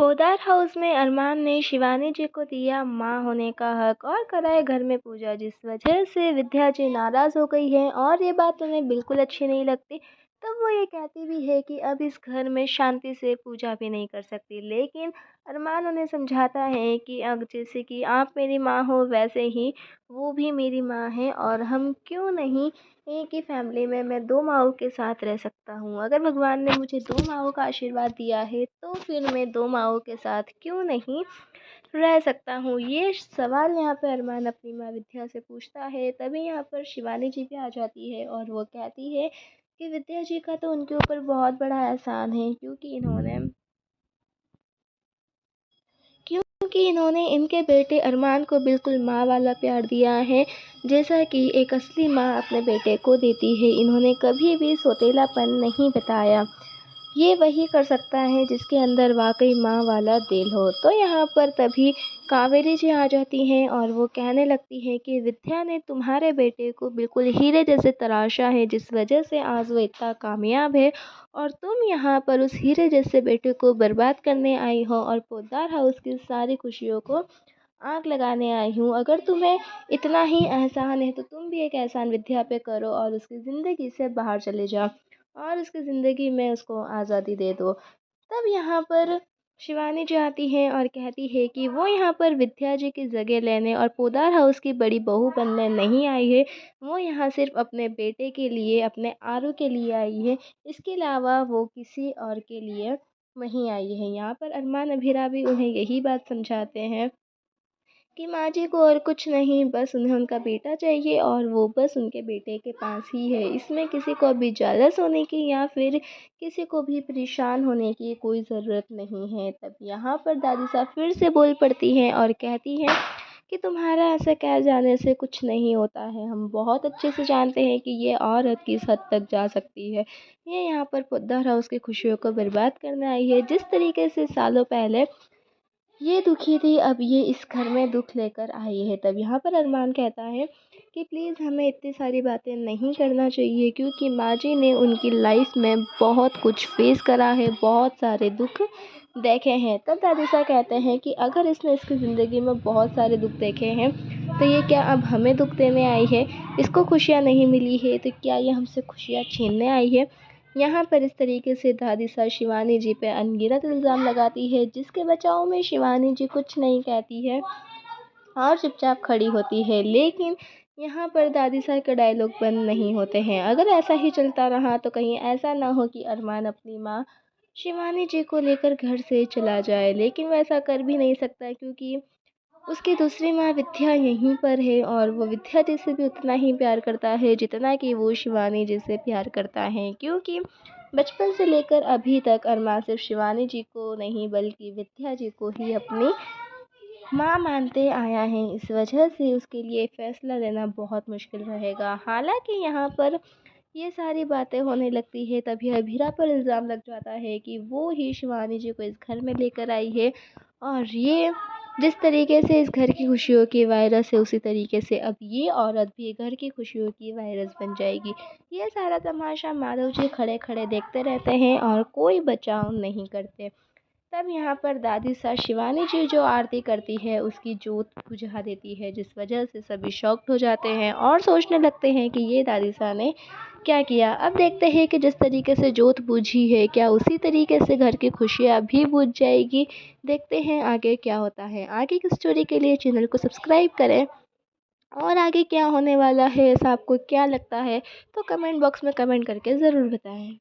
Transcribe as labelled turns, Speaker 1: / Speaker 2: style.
Speaker 1: Poddar house में अरमान ने शिवानी जी को दिया मां होने का हक और कराए घर में पूजा, जिस वजह से विद्या जी नाराज़ हो गई है और ये बात उन्हें बिल्कुल अच्छी नहीं लगती। तब वो ये कहती भी है कि अब इस घर में शांति से पूजा भी नहीं कर सकती, लेकिन अरमान उन्हें समझाता है कि अब जैसे कि आप मेरी माँ हो वैसे ही वो भी मेरी माँ है और हम क्यों नहीं एक ही फैमिली में मैं दो माँओं के साथ रह सकता हूँ। अगर भगवान ने मुझे दो माँओं का आशीर्वाद दिया है तो फिर मैं दो माँओं के साथ क्यों नहीं रह सकता हूँ। ये सवाल यहाँ पर अरमान अपनी माँ विद्या से पूछता है। तभी यहाँ पर शिवानी जी भी आ जाती है और वो कहती है कि विद्या जी का तो उनके ऊपर बहुत बड़ा एहसान है, क्योंकि इन्होंने इनके बेटे अरमान को बिल्कुल माँ वाला प्यार दिया है, जैसा कि एक असली माँ अपने बेटे को देती है। इन्होंने कभी भी सौतेलापन नहीं बताया। ये वही कर सकता है जिसके अंदर वाकई माँ वाला दिल हो। तो यहाँ पर तभी कावेरी जी आ जाती हैं और वो कहने लगती है कि विद्या ने तुम्हारे बेटे को बिल्कुल हीरे जैसे तराशा है, जिस वजह से आज वो इतना कामयाब है और तुम यहाँ पर उस हीरे जैसे बेटे को बर्बाद करने आई हो और पोद्दार हाउस की सारी खुशियों को आग लगाने आई हूँ। अगर तुम्हें इतना ही एहसान है तो तुम भी एक एहसान विद्या पे करो और उसकी ज़िंदगी से बाहर चले जाओ और उसकी ज़िंदगी में उसको आज़ादी दे दो। तब यहाँ पर शिवानी जी आती है और कहती है कि वो यहाँ पर विद्या जी की जगह लेने और पोदार हाउस की बड़ी बहू बनने नहीं आई है। वो यहाँ सिर्फ अपने बेटे के लिए, अपने आरू के लिए आई है। इसके अलावा वो किसी और के लिए नहीं आई है। यहाँ पर अरमान अभीरा भी उन्हें यही बात समझाते हैं कि माँ जी को और कुछ नहीं, बस उन्हें उनका बेटा चाहिए और वो बस उनके बेटे के पास ही है। इसमें किसी को भी जेलस होने की या फिर किसी को भी परेशान होने की कोई ज़रूरत नहीं है। तब यहाँ पर दादी साहब फिर से बोल पड़ती हैं और कहती हैं कि तुम्हारा ऐसा कह जाने से कुछ नहीं होता है। हम बहुत अच्छे से जानते हैं कि ये औरत किस हद तक जा सकती है। ये यहाँ पर पोद्दार हाउस की खुशियों को बर्बाद करने आई है। जिस तरीके से सालों पहले ये दुखी थी, अब ये इस घर में दुख लेकर आई है। तब यहाँ पर अरमान कहता है कि प्लीज़ हमें इतनी सारी बातें नहीं करना चाहिए, क्योंकि माँ जी ने उनकी लाइफ में बहुत कुछ फेस करा है, बहुत सारे दुख देखे हैं। तब दादी साहब कहते हैं कि अगर इसने इसकी ज़िंदगी में बहुत सारे दुख देखे हैं तो ये क्या अब हमें दुख देने आई है? इसको खुशियाँ नहीं मिली है तो क्या ये हमसे खुशियाँ छीनने आई है? यहाँ पर इस तरीके से दादी साहब शिवानी जी पे अनगिनत इल्ज़ाम लगाती है, जिसके बचाव में शिवानी जी कुछ नहीं कहती है और चुपचाप खड़ी होती है। लेकिन यहाँ पर दादी साहब के डायलॉग बंद नहीं होते हैं। अगर ऐसा ही चलता रहा तो कहीं ऐसा ना हो कि अरमान अपनी माँ शिवानी जी को लेकर घर से चला जाए, लेकिन वह ऐसा कर भी नहीं सकता क्योंकि उसकी दूसरी माँ विद्या यहीं पर है और वो विद्या जी से भी उतना ही प्यार करता है जितना कि वो शिवानी जी से प्यार करता है, क्योंकि बचपन से लेकर अभी तक अरमान सिर्फ शिवानी जी को नहीं बल्कि विद्या जी को ही अपनी माँ मानते आया है। इस वजह से उसके लिए फ़ैसला लेना बहुत मुश्किल रहेगा। हालांकि यहाँ पर ये सारी बातें होने लगती है तभी अभीरा पर इल्ज़ाम लग जाता है कि वो ही शिवानी जी को इस घर में लेकर आई है और ये जिस तरीके से इस घर की खुशियों की वायरस है उसी तरीके से अब ये औरत भी घर की खुशियों की वायरस बन जाएगी। ये सारा तमाशा माधव जी खड़े खड़े देखते रहते हैं और कोई बचाव नहीं करते। तब यहाँ पर दादी सा शिवानी जी जो आरती करती है उसकी जोत बुझा देती है, जिस वजह से सभी शॉक्ड हो जाते हैं और सोचने लगते हैं कि ये दादी सा ने क्या किया। अब देखते हैं कि जिस तरीके से जोत बुझी है क्या उसी तरीके से घर की खुशियाँ भी बुझ जाएगी। देखते हैं आगे क्या होता है। आगे की स्टोरी के लिए चैनल को सब्सक्राइब करें और आगे क्या होने वाला है ऐसा आपको क्या लगता है तो कमेंट बॉक्स में कमेंट करके ज़रूर बताएं।